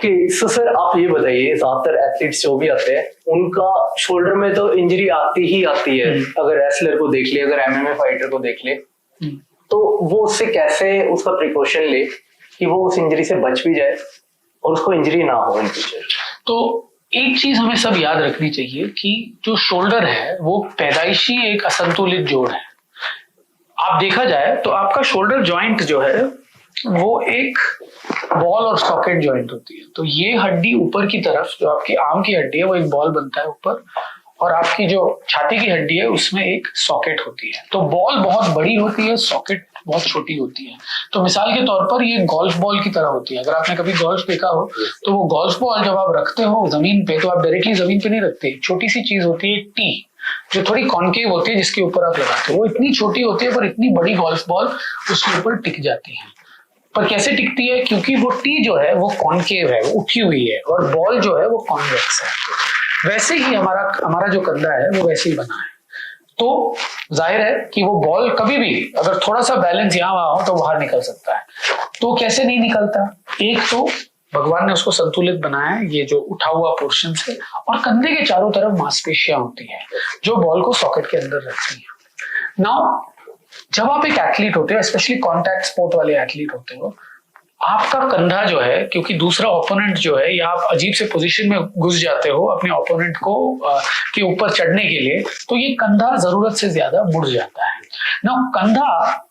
So sir आप ये बताइए, ज्यादातर एथलीट्स जो भी आते हैं उनका शोल्डर में तो इंजरी आती ही आती है। अगर रेसलर को देख ले, अगर एमएमए फाइटर को देख ले, तो वो उससे कैसे उसका प्रिकॉशन ले कि वो उस इंजरी से बच भी जाए और उसको इंजरी ना हो इन फ्यूचर। तो एक चीज हमें सब याद रखनी चाहिए कि जो शोल्डर है वो पैदाइशी एक असंतुलित जोड़ है। आप देखा जाए तो आपका शोल्डर जॉइंट जो है वो एक बॉल और सॉकेट जॉइंट होती है। तो ये हड्डी ऊपर की तरफ जो आपकी आर्म की हड्डी है वो एक बॉल बनता है ऊपर, और आपकी जो छाती की हड्डी है उसमें एक सॉकेट होती है। तो बॉल बहुत बड़ी होती है, सॉकेट बहुत छोटी होती है। तो मिसाल के तौर पर ये गोल्फ बॉल की तरह होती है। अगर आपने कभी गोल्फ देखा हो तो वो गोल्फ बॉल जब आप रखते हो जमीन पे तो आप डायरेक्टली जमीन पे नहीं रखते, छोटी सी चीज होती है टी जो थोड़ी कॉनकेव होती है जिसके ऊपर आप लगाते हो। वो इतनी छोटी होती है पर इतनी बड़ी गोल्फ बॉल उसके ऊपर टिक जाती है। पर कैसे टिकती है? क्योंकि वो टी जो है वो कॉनकेव है, वो उठी हुई है, और बॉल जो है वो कॉन्वेक्स है। वैसे ही हमारा जो कंधा है वो वैसे ही बना है। तो जाहिर है कि वो बॉल कभी भी अगर थोड़ा सा बैलेंस यहाँ वहां हो तो बाहर निकल सकता है। तो कैसे नहीं निकलता? एक तो भगवान ने उसको संतुलित बनाया है, ये जो उठा हुआ पोर्शन से, और कंधे के चारों तरफ मांसपेशियां होती है जो बॉल को सॉकेट के अंदर रखती है। नाउ जब आप एक एथलीट होते हो, स्पेशली कॉन्टैक्ट स्पोर्ट वाले एथलीट होते हो, आपका कंधा जो है, क्योंकि दूसरा ओपोनेंट जो है, या आप अजीब से पोजीशन में घुस जाते हो अपने ओपोनेंट को के ऊपर चढ़ने के लिए, तो ये कंधा जरूरत से ज्यादा मुड़ जाता है ना। कंधा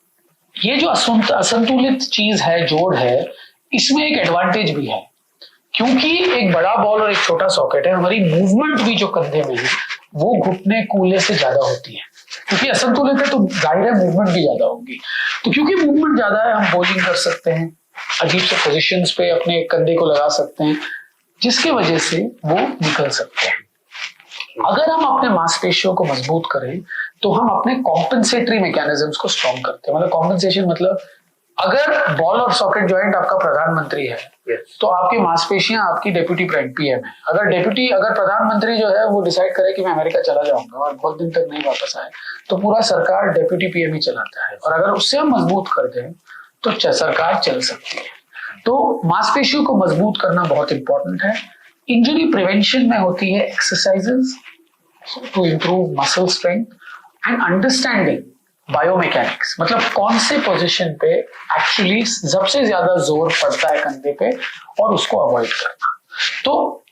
ये जो असंतुलित चीज है, जोड़ है, इसमें एक एडवांटेज भी है, क्योंकि एक बड़ा बॉल और एक छोटा सॉकेट है। हमारी मूवमेंट भी जो कंधे में है वो घुटने कूल्हे से ज्यादा होती है, क्योंकि असंतुलित है तो जाहिर है मूवमेंट भी ज्यादा होगी। तो क्योंकि मूवमेंट ज्यादा है, हम बॉलिंग कर सकते हैं, अजीब से पोजीशंस पे अपने कंधे को लगा सकते हैं, जिसके वजह से वो निकल सकते हैं। अगर हम अपने मांसपेशियों को मजबूत करें तो हम अपने कॉम्पेंसेटरी मैकेनिज्म्स को स्ट्रॉन्ग करते हैं। मतलब कॉम्पेंसेशन मतलब अगर बॉल और सॉकेट जॉइंट आपका प्रधानमंत्री है तो आपकी मांसपेशियां आपकी डेप्यूटी पीएम है। अगर प्रधानमंत्री जो है वो डिसाइड करे कि मैं अमेरिका चला जाऊंगा और बहुत दिन तक नहीं वापस आए, तो पूरा सरकार डेप्यूटी पीएम ही चलाता है। और अगर उससे हम मजबूत कर दें तो सरकार चल सकती है। तो मांसपेशियों को मजबूत करना बहुत इंपॉर्टेंट है। इंजरी प्रिवेंशन में होती है exercises to improve muscle strength and understanding biomechanics, मतलब कौन से पोजीशन पे एक्चुअली सबसे ज्यादा जोर पड़ता है कंधे पे और उसको अवॉइड करना। तो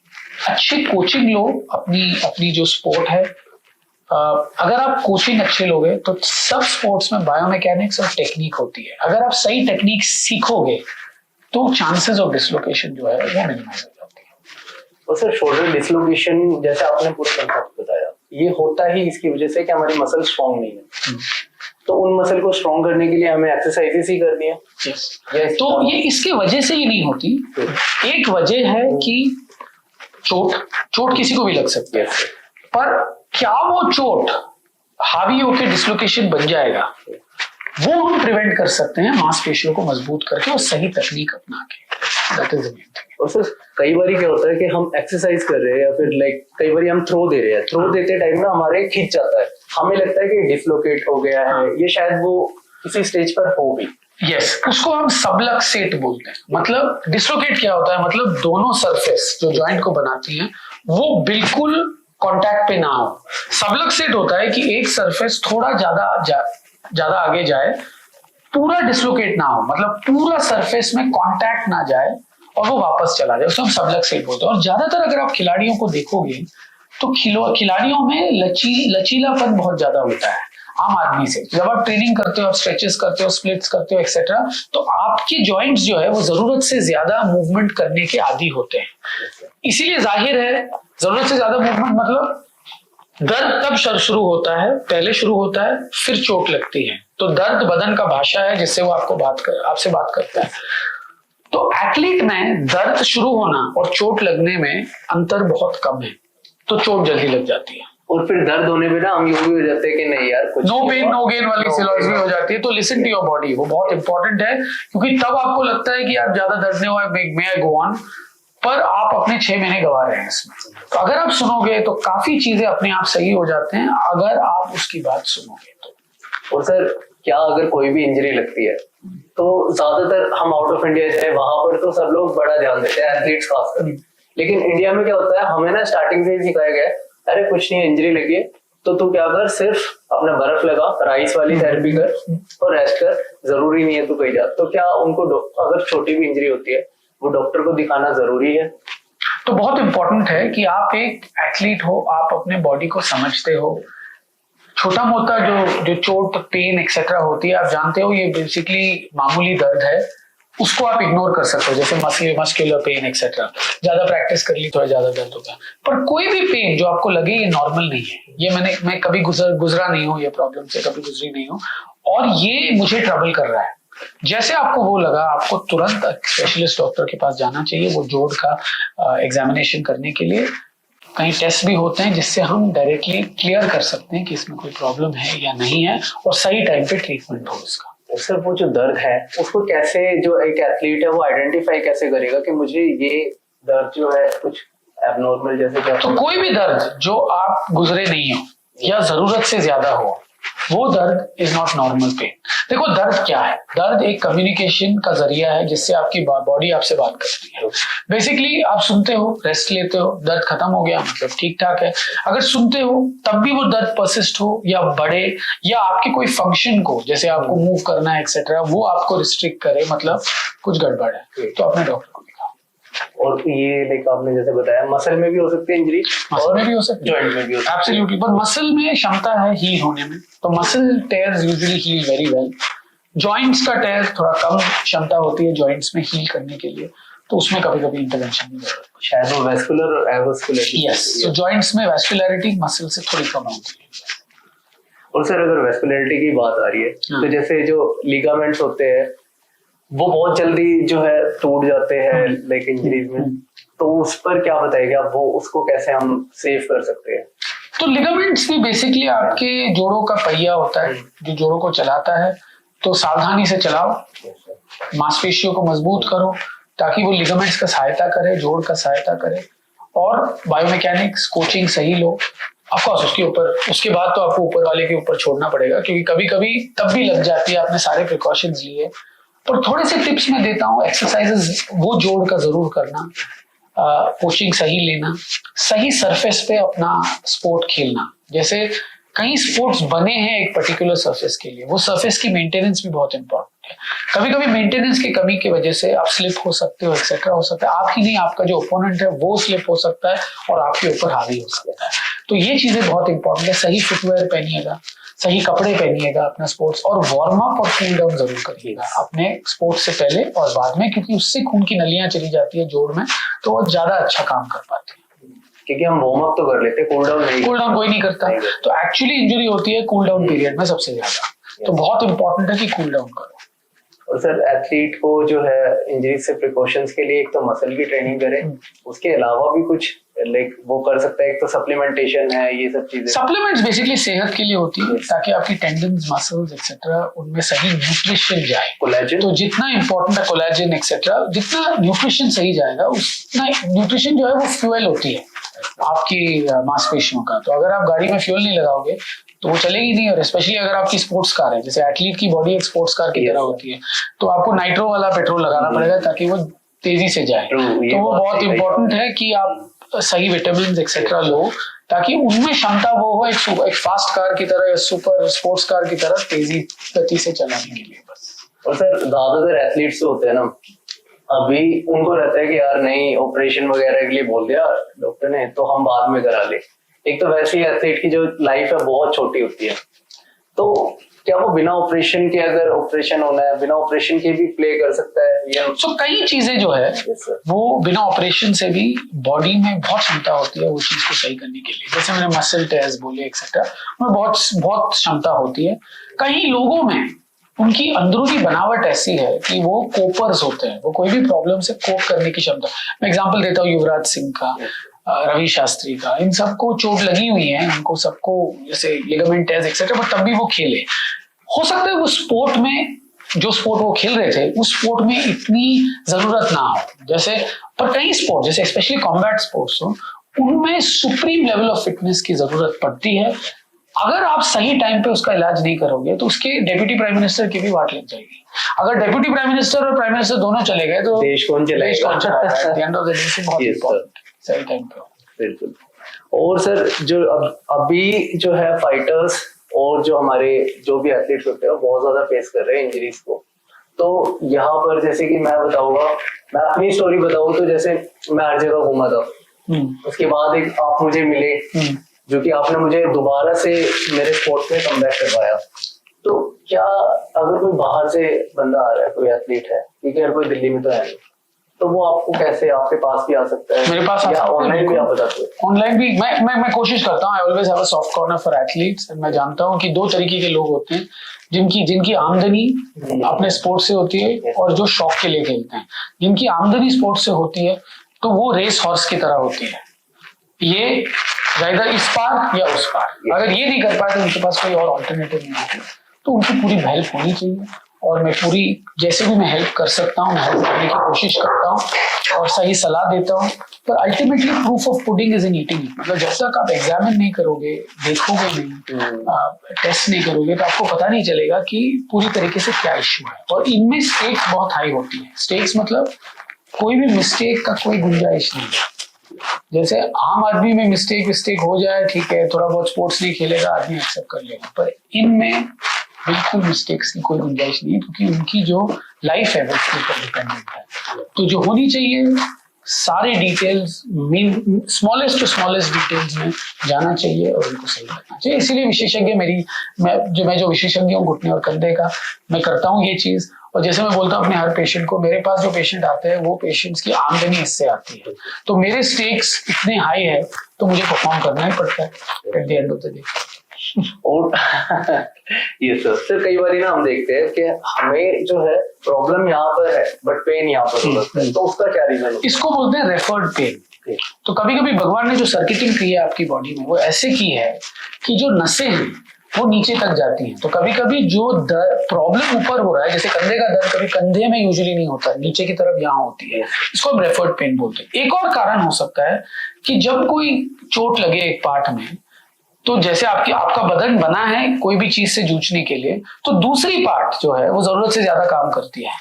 अच्छी कोचिंग लो अपनी जो स्पोर्ट है। अगर आप कोचिंग अच्छे लोगे तो सब स्पोर्ट्स में बायोमैकेनिक्स और टेक्निक होती है। अगर आप सही टेक्निक सीखोगे तो चांसेस ऑफ डिसलोकेशन जो है वो मिनिमाइज हो जाती है। और सर शोल्डर डिसलोकेशन जैसे आपने पूरा कंसेप्ट बताया, ये होता ही इसकी वजह से कि हमारी मसल स्ट्रॉन्ग नहीं है। तो उन मसल को स्ट्रॉन्ग करने के लिए हमें एक्सरसाइजेस ही करनी है। तो ये इसके वजह से ही नहीं होती। एक वजह है कि चोट किसी को भी लग सकती है, पर क्या वो चोट हावी होकर डिसलोकेशन बन जाएगा, वो हम प्रिवेंट कर सकते हैं मांसपेशियों को मजबूत करके और सही तकनीक अपना के। That is the main thing. और सर कई बार क्या होता है कि हम एक्सरसाइज कर रहे हैं या फिर कई बार हम थ्रो दे रहे हैं, थ्रो देते टाइम ना हमारे खिंच जाता है, हमें लगता है कि डिसलोकेट हो गया है। ये शायद वो किसी स्टेज पर हो भी। यस, उसको हम सबलक्सेट बोलते हैं। मतलब डिसलोकेट क्या होता है? मतलब दोनों सरफेस जो जॉइंट को बनाती हैं वो बिल्कुल कांटेक्ट पे ना हो। सबलक्सेट होता है कि एक सरफेस थोड़ा ज्यादा आगे जाए, पूरा डिसलोकेट ना हो, मतलब पूरा सरफेस में कांटेक्ट ना जाए और वो वापस चला जाए, उसको हम सबलक्सेट बोलते हैं। और ज्यादातर अगर आप खिलाड़ियों को देखोगे तो खिलाड़ियों में लचीलापन बहुत ज्यादा होता है आम आदमी से। जब आप ट्रेनिंग करते हो, आप स्ट्रेचेस करते हो, स्प्लिट्स करते हो एक्सेट्रा, तो आपके जॉइंट्स जो है वो जरूरत से ज्यादा मूवमेंट करने के आदी होते हैं। इसीलिए जाहिर है जरूरत से ज्यादा मूवमेंट मतलब दर्द तब शुरू होता है, पहले शुरू होता है, फिर चोट लगती है। तो दर्द बदन का भाषा है जिससे वो आपसे बात करता है। तो एथलीट में दर्द शुरू होना और चोट लगने में अंतर बहुत कम है, तो चोट जल्दी लग जाती है। और फिर दर्द होने पे ना हम यूं भी हो जाते हैं कि नहीं यार कुछ नो पेन नो गेन वाली फिलॉसफी हो जाती है। तो लिसन टू योर बॉडी, वो बहुत इंपॉर्टेंट है, क्योंकि तब आपको लगता है कि यार ज्यादा दर्द नहीं हुआ, मे आई गो ऑन, पर आप अपने 6 महीने गवा रहे हैं इसमें। तो अगर आप सुनोगे तो काफी चीजें अपने आप सही हो जाते हैं, अगर आप उसकी बात सुनोगे तो। और सर क्या अगर कोई भी इंजरी लगती है, तो ज्यादातर हम आउट ऑफ इंडिया जाए वहां पर तो सब लोग बड़ा ध्यान देते हैं, एथलीट्स खासकर। लेकिन इंडिया में क्या होता है, हमें ना स्टार्टिंग से ही सिखाया गया है, अरे कुछ नहीं, इंजरी लगी है तो तू क्या कर, सिर्फ अपना बर्फ लगा, राइस वाली थेरेपी कर और रेस्ट कर, जरूरी नहीं है तू कहीं जा। तो क्या उनको अगर छोटी भी इंजरी होती है वो डॉक्टर को दिखाना जरूरी है? तो बहुत इंपॉर्टेंट है कि आप एक एथलीट हो, आप अपने बॉडी को समझते हो। छोटा मोटा जो चोट, पेन एक्सेट्रा होती है, आप जानते हो ये बेसिकली मामूली दर्द है, उसको आप इग्नोर कर सकते हो, जैसे मस्कुलर पेन एक्सेट्रा। ज्यादा प्रैक्टिस कर ली थोड़ा ज्यादा दर्द होगा, पर कोई भी पेन जो आपको लगे ये नॉर्मल नहीं है। ये मैं कभी गुजरा नहीं हूँ, ये प्रॉब्लम से कभी गुजरी नहीं हूँ, और ये मुझे ट्रबल कर रहा है। जैसे आपको वो लगा, आपको तुरंत स्पेशलिस्ट डॉक्टर के पास जाना चाहिए, वो जोड़ का एग्जामिनेशन करने के लिए। कई टेस्ट भी होते हैं जिससे हम डायरेक्टली क्लियर कर सकते हैं कि इसमें कोई प्रॉब्लम है या नहीं है, और सही टाइम पे ट्रीटमेंट हो उसका। सर वो जो दर्द है उसको कैसे, जो एक एथलीट है वो आइडेंटिफाई कैसे करेगा कि मुझे ये दर्द जो है कुछ एबनॉर्मल जैसे क्या? तो कोई भी दर्द जो आप गुजरे नहीं हो या जरूरत से ज्यादा हो, वो दर्द इज नॉट नॉर्मल पेन। देखो दर्द क्या है, दर्द एक कम्युनिकेशन का जरिया है जिससे आपकी बॉडी आपसे बात करती है। बेसिकली आप सुनते हो, रेस्ट लेते हो, दर्द खत्म हो गया मतलब ठीक ठाक है। अगर सुनते हो तब भी वो दर्द परसिस्ट हो या बढ़े, या आपके कोई फंक्शन को, जैसे आपको मूव करना है एक्सेट्रा, वो आपको रिस्ट्रिक्ट करे, मतलब कुछ गड़बड़ है, तो अपने डॉक्टर को दिखाओ। और ये लाइक आपने जैसे बताया मसल में भी हो सकती है इंजरी, मसल में भी हो सकती है, जॉइंट में भी हो सकती है। एब्सोल्युटली, पर मसल में क्षमता है हील होने में, तो muscle tears usually heal very well. Joints का टेयर थोड़ा कम क्षमता होती है जॉइंट्स में हील करने के लिए, तो उसमें कभी कभी इंटरवेंशन नहीं होता, शायद वो वैस्कुलर और एवस्कुलर। यस, तो जॉइंट्स में वैस्कुलरिटी मसल से थोड़ी कम होती है। और सर अगर वैस्कुलरिटी की बात आ रही है तो जैसे जो लिगामेंट्स होते हैं वो बहुत जल्दी जो है टूट जाते हैं लाइक इंजरीज में, तो उस पर क्या बताइएगा, वो उसको कैसे हम सेव कर सकते हैं? तो लिगामेंट्स भी बेसिकली आपके जोड़ों का पहिया होता है जो जोड़ों को चलाता है, तो सावधानी से चलाओ, मांसपेशियों को मजबूत करो ताकि वो लिगामेंट्स का सहायता करे, जोड़ का सहायता करे, और बायोमैकेनिक्स कोचिंग सही लो। ऑफकोर्स उसके बाद तो आपको ऊपर वाले के ऊपर छोड़ना पड़ेगा, क्योंकि कभी कभी तब भी लग जाती है, आपने सारे प्रिकॉशंस लिए। पर थोड़े से टिप्स मैं देता हूँ, एक्सरसाइजेस वो जोड़ का जरूर करना, कोचिंग सही लेना, सही सरफेस पे अपना स्पोर्ट खेलना। जैसे कई स्पोर्ट्स बने हैं एक पर्टिकुलर सरफेस के लिए, वो सरफेस की मेंटेनेंस भी बहुत इंपॉर्टेंट है। कभी कभी मेंटेनेंस की कमी की वजह से आप स्लिप हो सकते हो, एक्सेट्रा हो सकता है। आप ही नहीं, आपका जो ओपोनेंट है वो स्लिप हो सकता है और आपके ऊपर हावी हो सकता है। तो ये चीजें बहुत इंपॉर्टेंट है। सही फुटवेयर पहनिएगा, सही कपड़े पहनिएगा अपना स्पोर्ट्स, और वार्म अप और कूल डाउन जरूर करिएगा अपने स्पोर्ट्स से पहले और बाद में, क्योंकि उससे खून की नलियां चली जाती है जोड़ में, तो वो ज्यादा अच्छा काम कर पाती है। क्योंकि हम वार्म अप तो कर लेते हैं, कूल डाउन नहीं, कूल डाउन कोई नहीं करता, तो एक्चुअली इंजरी होती है कूल डाउन पीरियड में सबसे ज्यादा। तो बहुत इंपॉर्टेंट है कि कूल डाउन करो। और सर एथलीट को जो है इंजरी से प्रिकॉशंस के लिए एक तो मसल की ट्रेनिंग करें, उसके अलावा भी कुछ लाइक वो कर सकता है? एक तो सप्लीमेंटेशन है, ये सब चीजें। सप्लीमेंट्स बेसिकली सेहत के लिए होती है ताकि आपकी टेंडन्स, मसल्स एक्सेट्रा उनमें सही न्यूट्रिशन जाए। कोलेजन, तो जितना इंपॉर्टेंट है कोलेजन एक्सेट्रा, जितना न्यूट्रिशन सही जाएगा उतना न्यूट्रिशन जो है वो फ्यूल होती है आपकी मांसपेशियों का। तो अगर आप गाड़ी में फ्यूल नहीं लगाओगे तो वो चलेगी नहीं, और स्पेशली अगर आपकी स्पोर्ट्स कार है, जैसे एथलीट की बॉडी एक स्पोर्ट्स कार की तरह होती है, तो आपको नाइट्रो वाला पेट्रोल लगाना पड़ेगा ताकि वो तेजी से जाए। तो वो बहुत इंपॉर्टेंट है कि आप सही विटामिन एक्सेट्रा लो ताकि उनमें क्षमता वो हो एक फास्ट कार की तरह या सुपर स्पोर्ट्स कार की तरह तेजी गति से चलाने के लिए बस। और सर ज्यादातर एथलीट्स होते हैं ना, अभी उनको रहता है कि यार नहीं, ऑपरेशन वगैरह के लिए बोल दिया डॉक्टर ने तो हम बाद में करा ले। एक तो वैसे ही एथलीट की जो लाइफ है बहुत छोटी होती है, तो क्या वो बिना ऑपरेशन के, अगर ऑपरेशन होना है बिना ऑपरेशन के भी प्ले कर सकता है? या तो कई चीजें जो है वो बिना ऑपरेशन से भी बॉडी में बहुत क्षमता होती है वो चीज को सही करने के लिए। जैसे मैंने मसल टेस्ट बोले एक्सेट्रा, उसमें बहुत क्षमता होती है। कई लोगों में उनकी अंदरूनी बनावट ऐसी है कि वो कोपर्स होते हैं, वो कोई भी प्रॉब्लम से कोप करने की क्षमता। मैं एग्जांपल देता हूँ युवराज सिंह का, रवि शास्त्री का, इन सबको चोट लगी हुई है, उनको सबको जैसे लिगामेंट टेस्ट एक्सेट्रा, बट तब भी वो खेले। हो सकता है वो स्पोर्ट में, जो स्पोर्ट वो खेल रहे थे उस स्पोर्ट में इतनी जरूरत ना हो, जैसे पर कई स्पोर्ट जैसे स्पेशली कॉम्बैट स्पोर्ट्स हो, उनमें सुप्रीम लेवल ऑफ फिटनेस की जरूरत पड़ती है। अगर आप सही टाइम पे उसका इलाज नहीं करोगे तो उसके डेप्यूटी प्राइम मिनिस्टर की भी वाट लग जाएगी। अगर डेप्यूटी प्राइम मिनिस्टर और प्राइम मिनिस्टर दोनों चले गए तो देश कौन चलाएगा? बहुत इम्पोर्टेंट सही टाइम पे। बिल्कुल। और सर जो अभी जो है फाइटर्स और जो हमारे जो भी एथलीट्स होते हैं बहुत ज्यादा फेस कर रहे हैं इंजरीज को। तो यहाँ पर जैसे कि मैं बताऊंगा, मैं अपनी स्टोरी बताऊं तो जैसे मैं हर जगह घूमा था, उसके बाद एक आप मुझे मिले जो कि आपने मुझे दोबारा से मेरे स्पोर्ट्स में कमबैक करवाया। तो क्या अगर कोई बाहर से बंदा आ रहा है, कोई एथलीट है, ठीक है, हर कोई दिल्ली में तो है नहीं, तो वो आपको कैसे आपके पास भी आ सकता है? मेरे पास या ऑनलाइन भी आप बताते हो? ऑनलाइन भी मैं कोशिश करता हूँ। I always have a soft corner for athletes. मैं जानता हूँ कि दो तरीके के लोग होते हैं, जिनकी आमदनी अपने स्पोर्ट से होती है और जो शौक के लिए खेलते हैं। जिनकी आमदनी स्पोर्ट से होती है तो वो रेस हॉर्स की तरह होती है, ये जाएगा इस पार या उस पार। अगर ये नहीं कर पाए तो उनके पास कोई और ऑल्टरनेटिव नहीं होती, तो उनकी पूरी हेल्प होनी चाहिए। और मैं पूरी जैसे भी मैं हेल्प कर सकता हूँ मैं हेल्प करने की कोशिश करता हूँ और सही सलाह देता हूँ। पर ultimately proof of pudding is in eating. मतलब जब तक आप एग्जामिन नहीं करोगे, देखोगे नहीं, टेस्ट नहीं करोगे, तो आपको पता नहीं चलेगा कि पूरी तरीके से क्या इश्यू है। और इनमें स्टेक्स बहुत हाई होती है। स्टेक्स मतलब कोई भी मिस्टेक का कोई गुंजाइश नहीं है। जैसे आम आदमी में मिस्टेक हो जाए, ठीक है, थोड़ा बहुत स्पोर्ट्स नहीं खेलेगा, आदमी एक्सेप्ट कर लेगा, पर इनमें बिल्कुल मिस्टेक्स की कोई गुंजाइश नहीं है, क्योंकि उनकी जो लाइफ है वो उसके ऊपर डिपेंडेंट है। तो जो होनी चाहिए सारे details, smallest to smallest details में जाना चाहिए और उनको सही करना चाहिए। इसीलिए विशेषज्ञ मैं जो विशेषज्ञ हूँ घुटने और कंधे का, मैं करता हूँ ये चीज। और जैसे मैं बोलता हूँ अपने हर पेशेंट को, मेरे पास जो पेशेंट आते हैं वो पेशेंट्स की आमदनी इससे आती है, तो मेरे स्टेक्स इतने हाई है तो मुझे परफॉर्म करना ही पड़ता है at the end of the day. और ये सर कई बार ना हम देखते हैं कि हमें जो है प्रॉब्लम यहाँ पर है बट पेन यहाँ पर होता है, तो उसका क्या रीजन है? इसको बोलते हैं रेफर्ड पेन। तो कभी कभी भगवान ने जो सर्किटिंग की है आपकी बॉडी में वो ऐसे की है कि जो नसें हैं वो नीचे तक जाती हैं। तो कभी कभी जो प्रॉब्लम ऊपर हो रहा है, जैसे कंधे का दर्द कभी कंधे में यूजुअली नहीं होता, नीचे की तरफ यहाँ होती है, इसको हम रेफर्ड पेन बोलते हैं। एक और कारण हो सकता है कि जब कोई चोट लगे एक पार्ट में, तो जैसे आपका बदन बना है कोई भी चीज से जूझने के लिए, तो दूसरी पार्ट जो है वो जरूरत से ज्यादा काम करती है,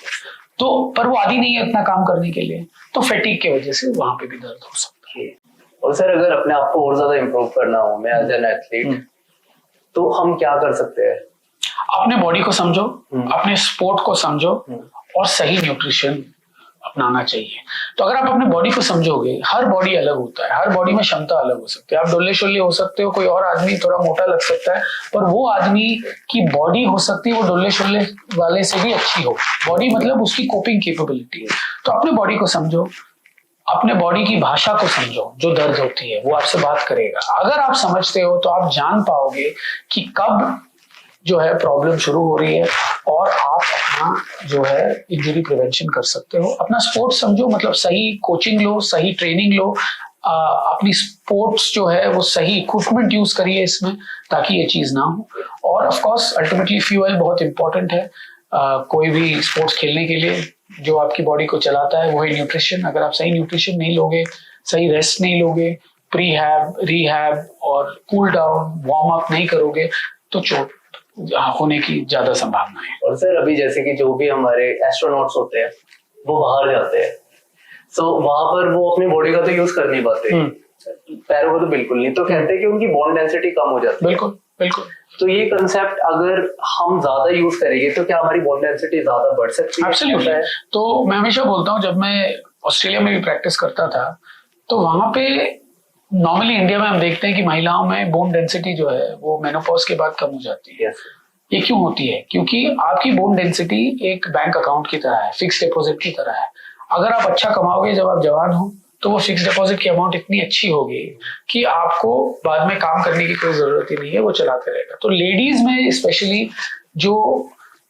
तो पर वो आदी नहीं है इतना काम करने के लिए, तो फैटिक की वजह से वहां पे भी दर्द हो सकता है। और सर अगर अपने आप को और ज्यादा इम्प्रूव करना हो, मैं एज एन एथलीट, तो हम क्या कर सकते हैं? अपने बॉडी को समझो, अपने स्पोर्ट को समझो और सही न्यूट्रिशन अपनाना चाहिए। तो अगर आप अपने बॉडी को समझोगे, हर बॉडी अलग होता है, हर बॉडी में क्षमता अलग हो सकती है। आप डोले शोले हो सकते हो, कोई और आदमी थोड़ा मोटा लग सकता है, पर वो आदमी की बॉडी हो सकती है वो डोले शोले वाले से भी अच्छी हो। बॉडी मतलब उसकी कोपिंग कैपेबिलिटी। तो अपने बॉडी को समझो, अपने बॉडी की भाषा को समझो, जो दर्द होती है वो आपसे बात करेगा। अगर आप समझते हो तो आप जान पाओगे कि कब जो है प्रॉब्लम शुरू हो रही है और आप अपना जो है इंजरी प्रिवेंशन कर सकते हो। अपना स्पोर्ट्स समझो, मतलब सही कोचिंग लो, सही ट्रेनिंग लो, अपनी स्पोर्ट्स जो है वो सही इक्विपमेंट यूज करिए इसमें, ताकि ये चीज ना हो। और ऑफ कोर्स अल्टीमेटली फ्यूल बहुत इंपॉर्टेंट है कोई भी स्पोर्ट्स खेलने के लिए। जो आपकी बॉडी को चलाता है वो है न्यूट्रिशन। अगर आप सही न्यूट्रिशन नहीं लोगे, सही रेस्ट नहीं लोगे, प्रीहैब, रिहैब और कूल डाउन, वार्म अप नहीं करोगे, तो चोट होने की ज्यादा संभावना है। और सर अभी जैसे कि जो भी हमारे एस्ट्रोनॉट्स होते हैं वो बाहर जाते हैं, तो वहां पर वो अपनी बॉडी का तो यूज कर नहीं पाते, पैरों को तो बिल्कुल नहीं, तो कहते हैं कि उनकी बोन डेंसिटी कम हो जाती है। बिल्कुल बिल्कुल। तो ये कंसेप्ट अगर हम ज्यादा यूज करेंगे तो क्या हमारी बोन डेंसिटी ज्यादा बढ़ सकती है? एब्सोल्युटली। तो मैं हमेशा बोलता हूँ, जब मैं ऑस्ट्रेलिया में भी प्रैक्टिस करता था तो वहां पे नॉर्मली इंडिया में हम देखते हैं कि महिलाओं में बोन डेंसिटी जो है वो मेनोपॉज के बाद कम हो जाती है। ये क्यों होती है? क्योंकि आपकी बोन डेंसिटी एक बैंक अकाउंट की तरह है, फिक्स डिपॉजिट की तरह है। अगर आप अच्छा कमाओगे जब आप जवान हो, तो वो फिक्स डिपॉजिट की अमाउंट इतनी अच्छी होगी कि आपको बाद में काम करने की कोई जरूरत ही नहीं है, वो चलाते रहेगा। तो लेडीज में स्पेशली जो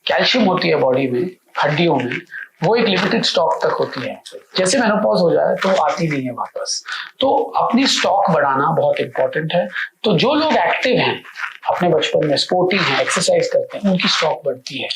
कैल्शियम होती है बॉडी में, हड्डियों में, वो एक लिमिटेड स्टॉक तक होती है। जैसे मेनोपॉज हो जाए तो आती नहीं है वापस। तो अपनी स्टॉक बढ़ाना बहुत इंपॉर्टेंट है, तो जो लोग एक्टिव हैं अपने बचपन में, स्पोर्टी हैं, एक्सरसाइज करते हैं, उनकी स्टॉक बढ़ती है।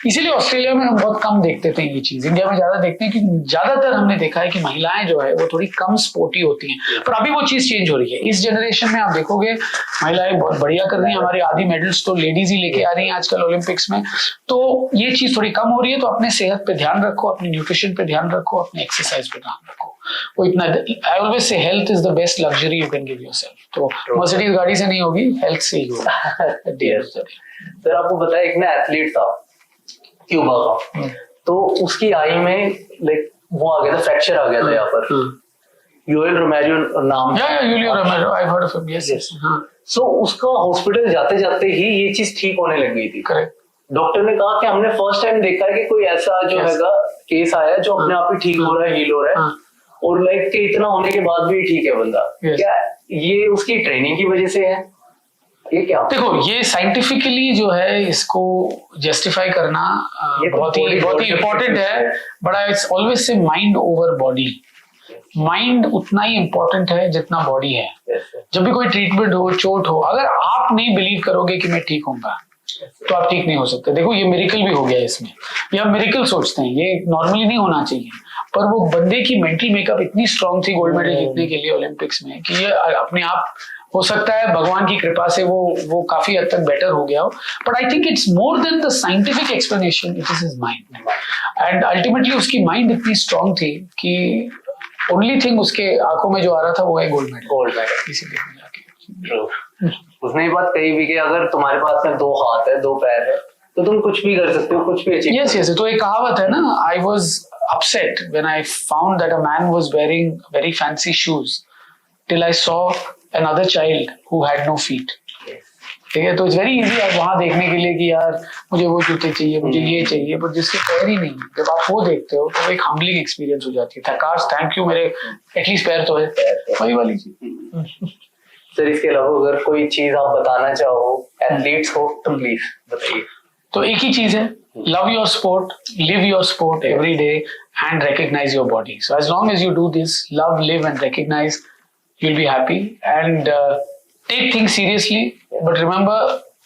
इसीलिए ऑस्ट्रेलिया में हम बहुत कम देखते थे ये चीज, इंडिया में ज्यादा देखते हैं कि ज्यादातर हमने देखा है कि महिलाएं जो है वो थोड़ी कम स्पोर्टी होती हैं, पर अभी वो चीज चेंज हो रही है। इस जनरेशन में आप देखोगे महिलाएं बहुत बढ़िया कर रही हैं, हमारी आधी मेडल्स तो लेडीज ही लेके आ रही हैं आजकल ओलंपिक्स में। तो ये चीज थोड़ी कम हो रही है, तो अपने सेहत पे ध्यान रखो, अपने न्यूट्रिशन पे ध्यान रखो, अपने एक्सरसाइज पे ध्यान रखो। वो इतना, I always say health is the best luxury you can give yourself. तो मर्सिडीज गाड़ी से नहीं होगी, हेल्थ से ही होगी। सर आपको पता है एक ना एथलीट था क्यूबा का, तो उसकी आई में लाइक वो आ गया था, फ्रैक्चर आ गया था यहाँ पर। यूएल रोमेरो नाम। Julio Romero, I heard of him. Yes yes. So उसका हॉस्पिटल जाते जाते ही ये चीज ठीक होने लग गई थी। करेक्ट। डॉक्टर ने कहा कि हमने फर्स्ट टाइम देखा है कि कोई ऐसा जो हैगा केस आया जो अपने आप ही ठीक हो रहा है, हील हो रहा है, और लाइक कि इतना होने के बाद भी ठीक है बंदा। क्या ये उसकी ट्रेनिंग की वजह से है? ये क्या? देखो, ये साइंटिफिकली जो है इसको जस्टिफाई करना बहुत ही इम्पोर्टेंट है, बड़ा it's always say mind over body. Mind उतना ही इम्पोर्टेंट है जितना बॉडी है। जब भी कोई ट्रीटमेंट हो, चोट हो, अगर आप नहीं बिलीव करोगे कि मैं ठीक होऊंगा तो आप ठीक नहीं हो सकते। देखो, ये मिरेकल भी हो गया इसमें, ये हम मिरेकल सोचते हैं, ये नॉर्मली नहीं होना चाहिए, पर वो बंदे की मेंटल मेकअप इतनी स्ट्रांग थी गोल्ड मेडल जीतने के लिए ओलंपिक्स में कि ये अपने आप, हो सकता है भगवान की कृपा से वो काफी हद तक बेटर हो गया हो। But I think it's more than the scientific explanation, it is his mind. And ultimately उसकी माइंड इतनी स्ट्रांग थी कि ओनली थिंग उसके आंखों में जो आ रहा था वो है गोल्ड मेडल। इसीलिए उसने ये बात कही भी कि अगर तुम्हारे पास में 2 हाथ है, 2 पैर है, तो तुम कुछ भी कर सकते हो, कुछ भी अचीव। Yes yes. तो एक कहावत है ना, I was upset when I found that a man was wearing very fancy shoes till I saw another child who had no feet। ठीक है, तो इट्स वेरी इजी आप वहां देखने के लिए कि यार मुझे वो जूते चाहिए, मुझे ये चाहिए, पर जिसके पैर ही नहीं, जब आप वो देखते हो तो एक हम्बलिंग एक्सपीरियंस हो जाती है। काश, थैंक यू, मेरे एटलीस्ट पैर तो है, वही वाली चीज। सर इसके अलावा अगर कोई चीज आप बताना चाहो एथलीट्स को तो प्लीज बताइए। तो एक ही चीज है, love your sport, live your sport every day and recognize your body। So as long as you do this, love, live and recognize, you'll be happy and take things seriously, but remember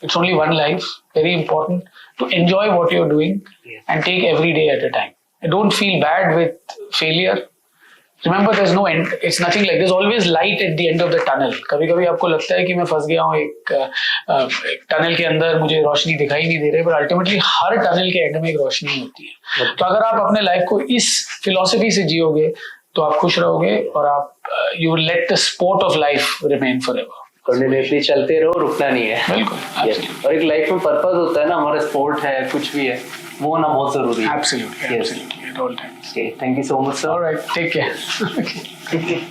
it's only one life. Very important to enjoy what you're doing and take every day at a time. Don't feel bad with failure. Remember there's no end, it's nothing like, there's always light at the end of the tunnel। कभी कभी आपको लगता है कि मैं फंस गया हूँ एक टनल के अंदर, मुझे रोशनी दिखाई नहीं दे रही, पर अल्टीमेटली हर टनल के एंड में एक रोशनी होती है। तो अगर आप अपने लाइफ को इस फिलॉसफी से जियोगे तो आप खुश रहोगे और आप you will let the sport of life remain forever. Continuously चलते रहो, रुकना नहीं है। बिल्कुल। और एक लाइफ में पर्पस होता है ना, हमारा स्पोर्ट है, कुछ भी है, वो ना बहुत जरूरी है। Absolutely, absolutely, at all times. Thank you so much sir. Alright, take care.